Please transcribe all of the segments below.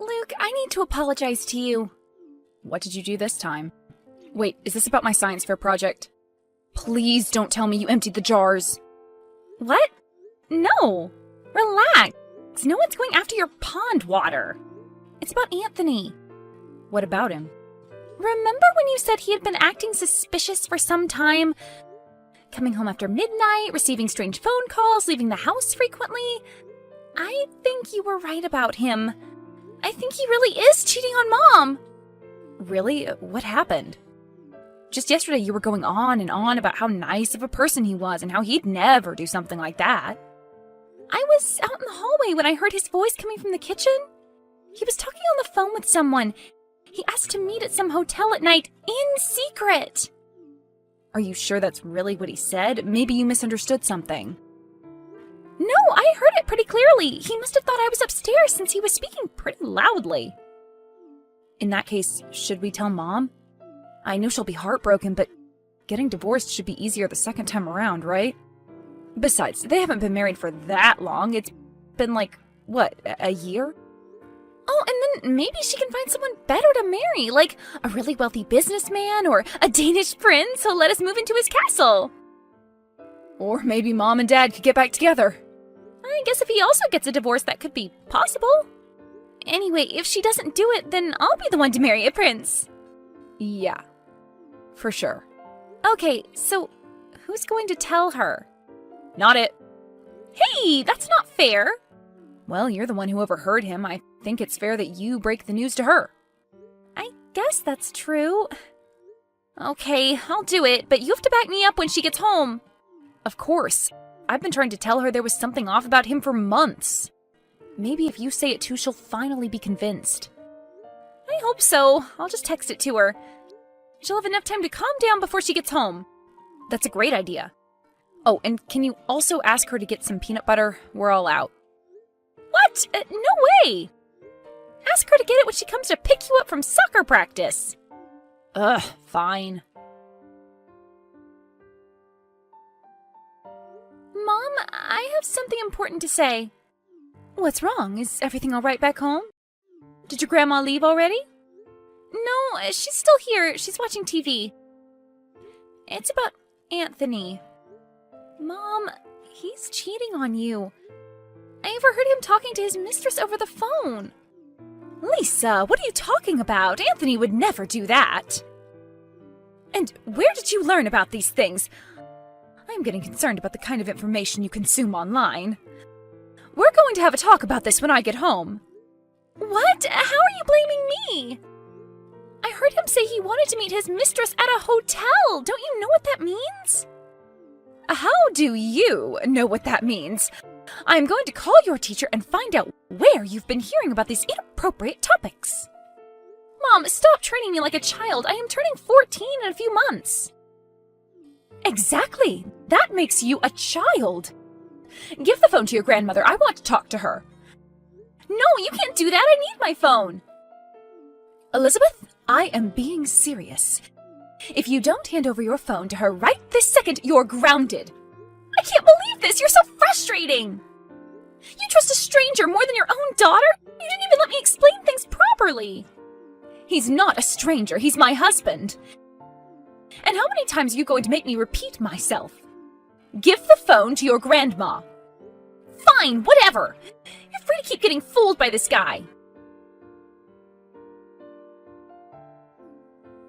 Luke, I need to apologize to you. What did you do this time? Wait, is this about my science fair project? Please don't tell me you emptied the jars. What? No. Relax. No one's going after your pond water. It's about Anthony. What about him? Remember when you said he had been acting suspicious for some time? Coming home after midnight, receiving strange phone calls, leaving the house frequently? I think you were right about him. I think he really is cheating on Mom. Really? What happened? Just yesterday you were going on and on about how nice of a person he was and how he'd never do something like that. I was out in the hallway when I heard his voice coming from the kitchen. He was talking on the phone with someone. He asked to meet at some hotel at night, in secret. Are you sure that's really what he said? Maybe you misunderstood something. No, I heard it pretty clearly. He must have thought I was upstairs since he was speaking pretty loudly. In that case, should we tell Mom? I know she'll be heartbroken, but getting divorced should be easier the second time around, right? Besides, they haven't been married for that long. It's been like, what, a year? Oh, and then maybe she can find someone better to marry, like a really wealthy businessman or a Danish prince who'll let us move into his castle. Or maybe Mom and Dad could get back together. I guess if he also gets a divorce, that could be possible. Anyway, if she doesn't do it, then I'll be the one to marry a prince. Yeah, for sure. Okay, so who's going to tell her? Not it. Hey, that's not fair. Well, you're the one who overheard him. I think it's fair that you break the news to her. I guess that's true. Okay, I'll do it, but you have to back me up when she gets home. Of course. I've been trying to tell her there was something off about him for months. Maybe if you say it too, she'll finally be convinced. I hope so. I'll just text it to her. She'll have enough time to calm down before she gets home. That's a great idea. Oh, and can you also ask her to get some peanut butter? We're all out. What? No way! Ask her to get it when she comes to pick you up from soccer practice. Ugh, fine. Mom, I have something important to say. What's wrong? Is everything all right back home? Did your grandma leave already? No, she's still here. She's watching TV. It's about Anthony. Mom, he's cheating on you. I overheard him talking to his mistress over the phone. Lisa, what are you talking about? Anthony would never do that. And where did you learn about these things? I'm getting concerned about the kind of information you consume online. We're going to have a talk about this when I get home. What? How are you blaming me? I heard him say he wanted to meet his mistress at a hotel. Don't you know what that means? How do you know what that means? I'm going to call your teacher and find out where you've been hearing about these inappropriate topics. Mom, stop treating me like a child. I am turning 14 in a few months. Exactly. That makes you a child. Give the phone to your grandmother. I want to talk to her. No, you can't do that. I need my phone. Elizabeth, I am being serious. If you don't hand over your phone to her right this second, you're grounded. I can't believe this. You're so frustrating. You trust a stranger more than your own daughter? You didn't even let me explain things properly. He's not a stranger. He's my husband. And how many times are you going to make me repeat myself? Give the phone to your grandma. Fine, whatever. You're free to keep getting fooled by this guy.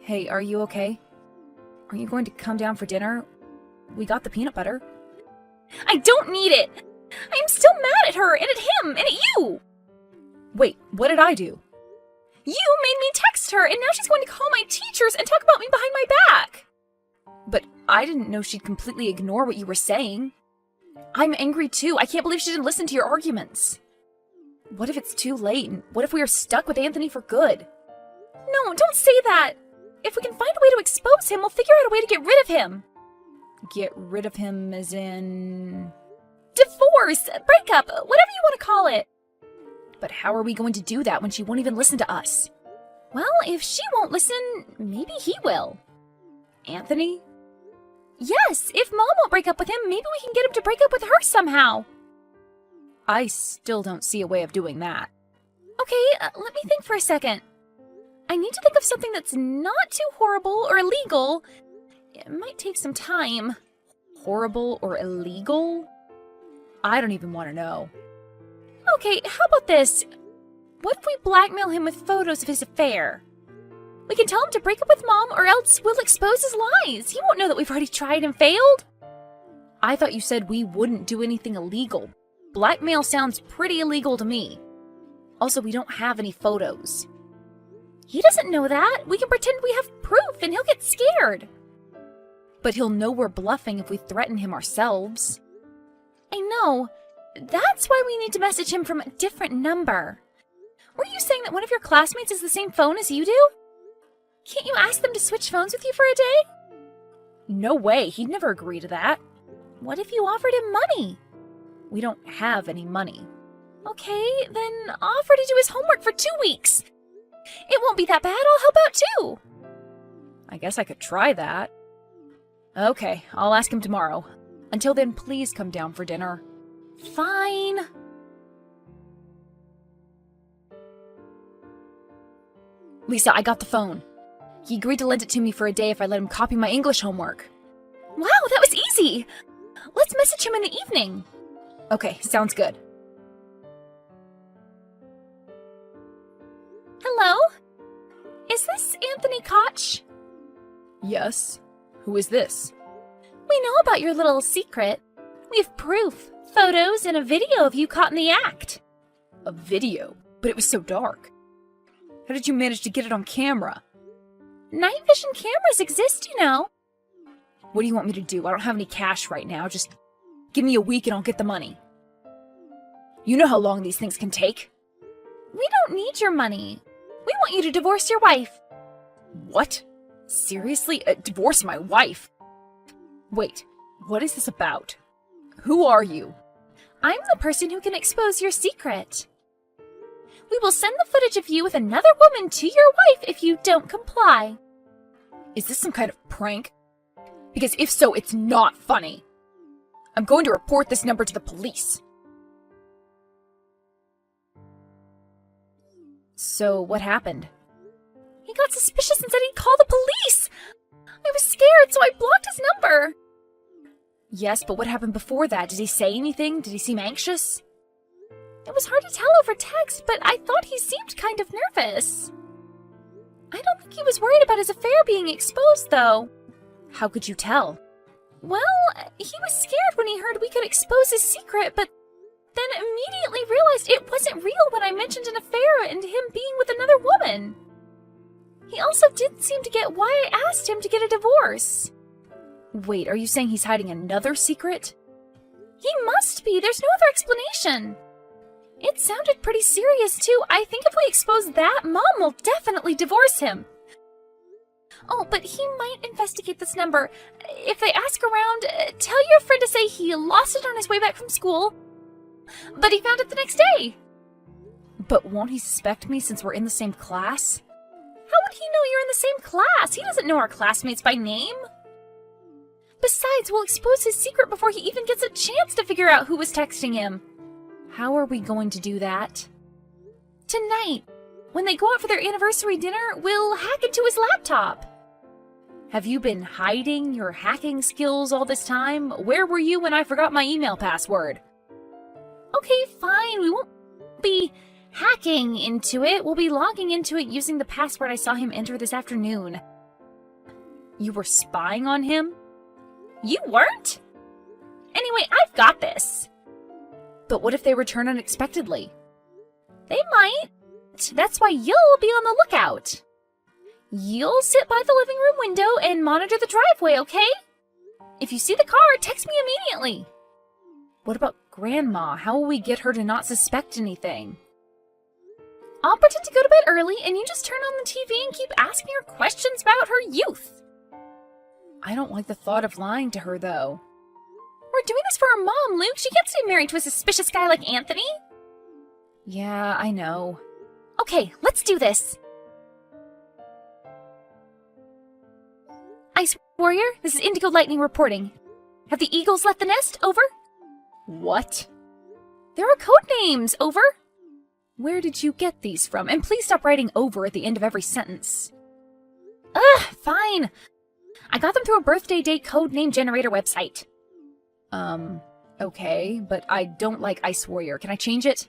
Hey, are you okay? Are you going to come down for dinner? We got the peanut butter. I don't need it. I'm still mad at her, and at him, and at you. Wait, what did I do? You made me text her, and now she's going to call my teachers and talk about me behind my back. But I didn't know she'd completely ignore what you were saying. I'm angry too. I can't believe she didn't listen to your arguments. What if it's too late, and what if we are stuck with Anthony for good? No, don't say that. If we can find a way to expose him, we'll figure out a way to get rid of him. Get rid of him as in... Divorce, breakup, whatever you want to call it. But how are we going to do that when she won't even listen to us? Well, if she won't listen, maybe he will. Anthony? Yes, if Mom won't break up with him, maybe we can get him to break up with her somehow. I still don't see a way of doing that. Okay, let me think for a second. I need to think of something that's not too horrible or illegal. It might take some time. Horrible or illegal? I don't even want to know. Okay, how about this? What if we blackmail him with photos of his affair? We can tell him to break up with Mom, or else we'll expose his lies. He won't know that we've already tried and failed. I thought you said we wouldn't do anything illegal. Blackmail sounds pretty illegal to me. Also, we don't have any photos. He doesn't know that. We can pretend we have proof and he'll get scared. But he'll know we're bluffing if we threaten him ourselves. I know. That's why we need to message him from a different number. Were you saying that one of your classmates has the same phone as you do? Can't you ask them to switch phones with you for a day? No way. He'd never agree to that. What if you offered him money? We don't have any money. Okay, then offer to do his homework for 2 weeks. It won't be that bad. I'll help out too. I guess I could try that. Okay, I'll ask him tomorrow. Until then, please come down for dinner. Fine. Lisa, I got the phone. He agreed to lend it to me for a day if I let him copy my English homework. Wow, that was easy. Let's message him in the evening. Okay, sounds good. Hello? Is this Anthony Koch? Yes. Who is this? We know about your little secret. We have proof, photos, and a video of you caught in the act. A video? But it was so dark. How did you manage to get it on camera? Night vision cameras exist, you know. What do you want me to do? I don't have any cash right now. Just give me a week and I'll get the money. You know how long these things can take. We don't need your money. We want you to divorce your wife. What? Seriously? Divorce my wife? Wait, what is this about? Who are you? I'm the person who can expose your secret. We will send the footage of you with another woman to your wife if you don't comply. Is this some kind of prank? Because if so, it's not funny. I'm going to report this number to the police. So, what happened? He got suspicious and said he'd call the police. I was scared, so I blocked his number. Yes, but what happened before that? Did he say anything? Did he seem anxious? It was hard to tell over text, but I thought he seemed kind of nervous. I don't think he was worried about his affair being exposed, though. How could you tell? Well, he was scared when he heard we could expose his secret, but then immediately realized it wasn't real when I mentioned an affair and him being with another woman. He also didn't seem to get why I asked him to get a divorce. Wait, are you saying he's hiding another secret? He must be. There's no other explanation. It sounded pretty serious, too. I think if we expose that, Mom will definitely divorce him. Oh, but he might investigate this number. If they ask around, tell your friend to say he lost it on his way back from school, but he found it the next day. But won't he suspect me since we're in the same class? How would he know you're in the same class? He doesn't know our classmates by name. Besides, we'll expose his secret before he even gets a chance to figure out who was texting him. How are we going to do that? Tonight, when they go out for their anniversary dinner, we'll hack into his laptop. Have you been hiding your hacking skills all this time? Where were you when I forgot my email password? Okay, fine. We won't be hacking into it. We'll be logging into it using the password I saw him enter this afternoon. You were spying on him? You weren't? Anyway, I've got this. But what if they return unexpectedly? They might. That's why you'll be on the lookout. You'll sit by the living room window and monitor the driveway, okay? If you see the car, text me immediately. What about Grandma? How will we get her to not suspect anything? I'll pretend to go to bed early, and you just turn on the TV and keep asking her questions about her youth. I don't like the thought of lying to her, though. We're doing this for her mom, Luke. She can't stay married to a suspicious guy like Anthony. Yeah, I know. Okay, let's do this. Ice Warrior, this is Indigo Lightning reporting. Have the Eagles left the nest? Over. What? There are code names. Over. Where did you get these from? And please stop writing over at the end of every sentence. Ugh, fine. I got them through a birthday date code name generator website. Okay, but I don't like Ice Warrior. Can I change it?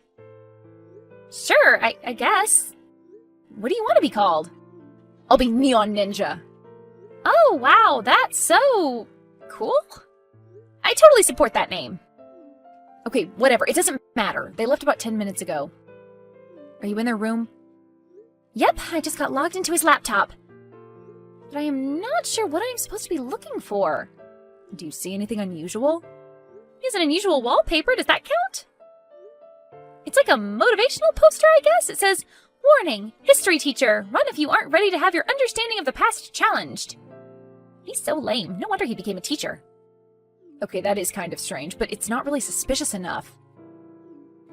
Sure, I guess. What do you want to be called? I'll be Neon Ninja. Oh, wow, that's so cool. I totally support that name. Okay, whatever. It doesn't matter. They left about 10 minutes ago. Are you in their room? Yep, I just got logged into his laptop. But I am not sure what I'm supposed to be looking for. Do you see anything unusual? He has an unusual wallpaper. Does that count? It's like a motivational poster, I guess. It says, "Warning, history teacher, run if you aren't ready to have your understanding of the past challenged." He's so lame. No wonder he became a teacher. Okay, that is kind of strange, but it's not really suspicious enough.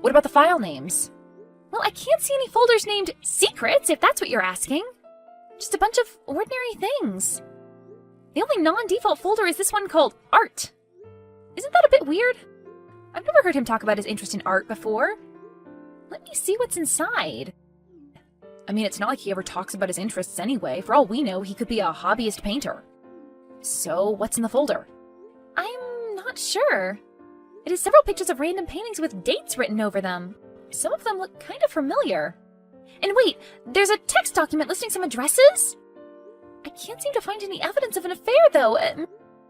What about the file names? Well, I can't see any folders named Secrets, if that's what you're asking. Just a bunch of ordinary things. The only non-default folder is this one called Art. Isn't that a bit weird? I've never heard him talk about his interest in art before. Let me see what's inside. I mean, it's not like he ever talks about his interests anyway. For all we know, he could be a hobbyist painter. So, what's in the folder? I'm not sure. It has several pictures of random paintings with dates written over them. Some of them look kind of familiar. And wait, there's a text document listing some addresses? I can't seem to find any evidence of an affair, though.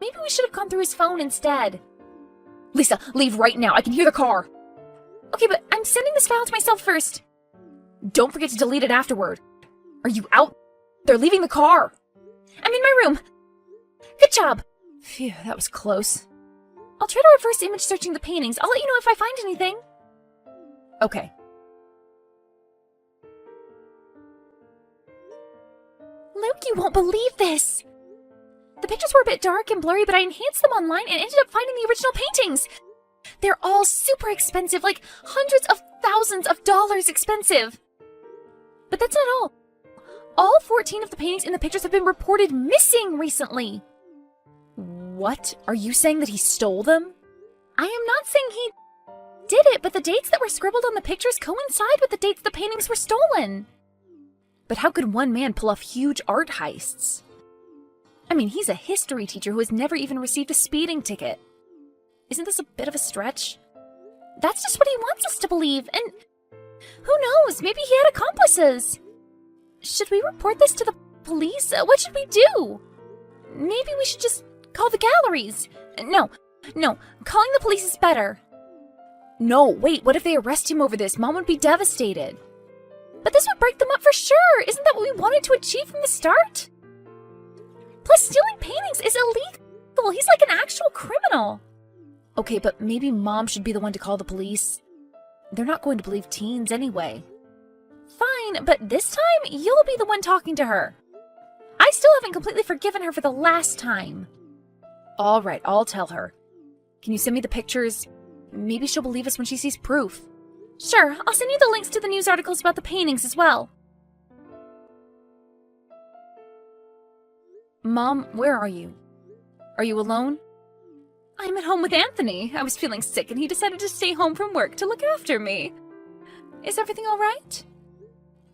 Maybe we should have gone through his phone instead. Lisa, leave right now. I can hear the car. Okay, but I'm sending this file to myself first. Don't forget to delete it afterward. Are you out? They're leaving the car. I'm in my room. Good job. Phew, that was close. I'll try to reverse image searching the paintings. I'll let you know if I find anything. Okay. Luke, you won't believe this. The pictures were a bit dark and blurry, but I enhanced them online and ended up finding the original paintings. They're all super expensive, like hundreds of thousands of dollars expensive. But that's not all. All 14 of the paintings in the pictures have been reported missing recently. What? Are you saying that he stole them? I am not saying he did it, but the dates that were scribbled on the pictures coincide with the dates the paintings were stolen. But how could one man pull off huge art heists? I mean, he's a history teacher who has never even received a speeding ticket. Isn't this a bit of a stretch? That's just what he wants us to believe, and who knows, maybe he had accomplices. Should we report this to the police? What should we do? Maybe we should just call the galleries. No, calling the police is better. No, wait, what if they arrest him over this? Mom would be devastated. But this would break them up for sure. Isn't that what we wanted to achieve from the start? Plus, stealing paintings is illegal. He's like an actual criminal. Okay, but maybe Mom should be the one to call the police. They're not going to believe teens anyway. Fine, but this time, you'll be the one talking to her. I still haven't completely forgiven her for the last time. All right, I'll tell her. Can you send me the pictures? Maybe she'll believe us when she sees proof. Sure, I'll send you the links to the news articles about the paintings as well. Mom, where are you? Are you alone? I'm at home with Anthony. I was feeling sick and he decided to stay home from work to look after me. Is everything all right?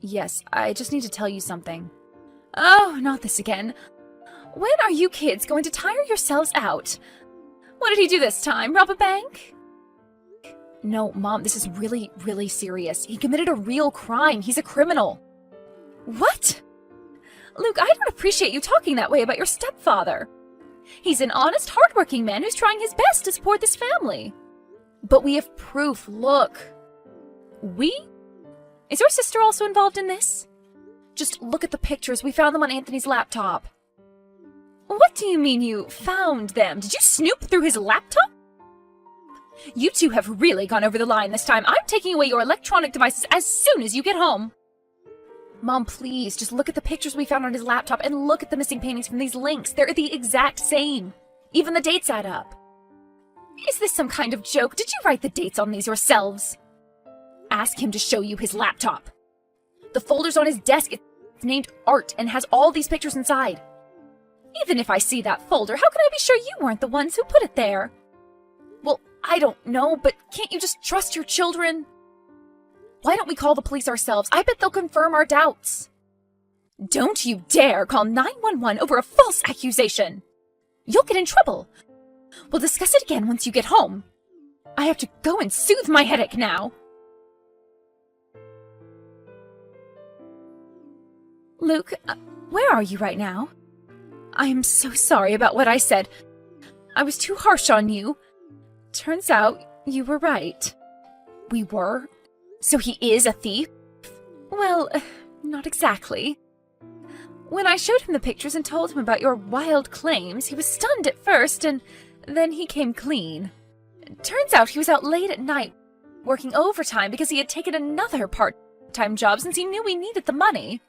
Yes, I just need to tell you something. Oh, not this again. When are you kids going to tire yourselves out? What did he do this time? Rob a bank? No, Mom, this is really, really serious. He committed a real crime. He's a criminal. What? Luke, I don't appreciate you talking that way about your stepfather. He's an honest, hardworking man who's trying his best to support this family. But we have proof, look. We? Is your sister also involved in this? Just look at the pictures. We found them on Anthony's laptop. What do you mean you found them? Did you snoop through his laptop? You two have really gone over the line this time. I'm taking away your electronic devices as soon as you get home. Mom, please, just look at the pictures we found on his laptop and look at the missing paintings from these links. They're the exact same. Even the dates add up. Is this some kind of joke? Did you write the dates on these yourselves? Ask him to show you his laptop. The folder's on his desk. It's named Art and has all these pictures inside. Even if I see that folder, how can I be sure you weren't the ones who put it there? Well, I don't know, but can't you just trust your children? Why don't we call the police ourselves? I bet they'll confirm our doubts. Don't you dare call 911 over a false accusation. You'll get in trouble. We'll discuss it again once you get home. I have to go and soothe my headache now. Luke, where are you right now? I am so sorry about what I said. I was too harsh on you. Turns out you were right. We were? So he is a thief? Well, not exactly. When I showed him the pictures and told him about your wild claims, he was stunned at first, and then he came clean. Turns out he was out late at night, working overtime because he had taken another part-time job since he knew we needed the money.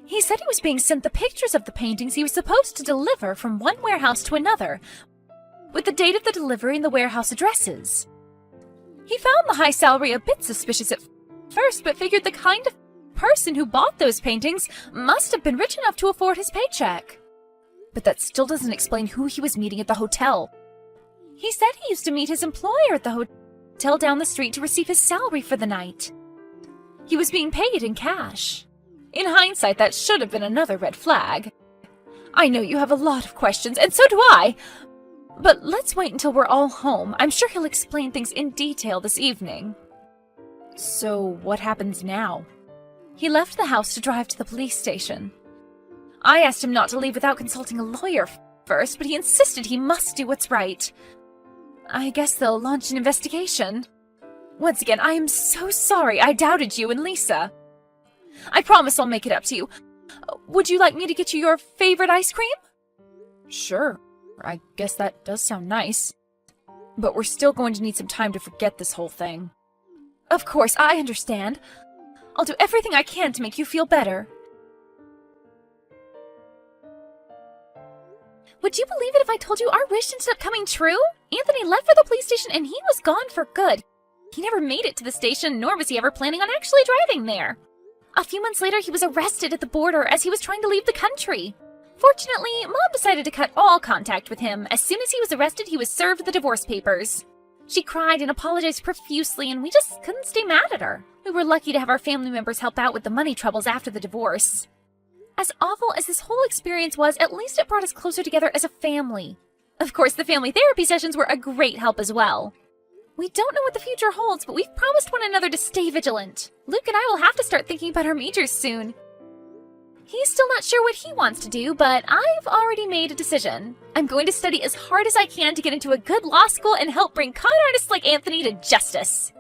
He said he was being sent the pictures of the paintings he was supposed to deliver from one warehouse to another, with the date of the delivery and the warehouse addresses. He found the high salary a bit suspicious at first, but figured the kind of person who bought those paintings must have been rich enough to afford his paycheck. But that still doesn't explain who he was meeting at the hotel. He said he used to meet his employer at the hotel down the street to receive his salary for the night. He was being paid in cash. In hindsight, that should have been another red flag. I know you have a lot of questions, and so do I. But let's wait until we're all home. I'm sure he'll explain things in detail this evening. So what happens now? He left the house to drive to the police station. I asked him not to leave without consulting a lawyer first, but he insisted he must do what's right. I guess they'll launch an investigation. Once again, I am so sorry I doubted you and Lisa. I promise I'll make it up to you. Would you like me to get you your favorite ice cream? Sure. I guess that does sound nice. But we're still going to need some time to forget this whole thing. Of course, I understand. I'll do everything I can to make you feel better. Would you believe it if I told you our wish ended up coming true? Anthony left for the police station and he was gone for good. He never made it to the station, nor was he ever planning on actually driving there. A few months later, he was arrested at the border as he was trying to leave the country. Fortunately, Mom decided to cut all contact with him. As soon as he was arrested, he was served the divorce papers. She cried and apologized profusely, and we just couldn't stay mad at her. We were lucky to have our family members help out with the money troubles after the divorce. As awful as this whole experience was, at least it brought us closer together as a family. Of course, the family therapy sessions were a great help as well. We don't know what the future holds, but we've promised one another to stay vigilant. Luke and I will have to start thinking about our majors soon. He's still not sure what he wants to do, but I've already made a decision. I'm going to study as hard as I can to get into a good law school and help bring con artists like Anthony to justice.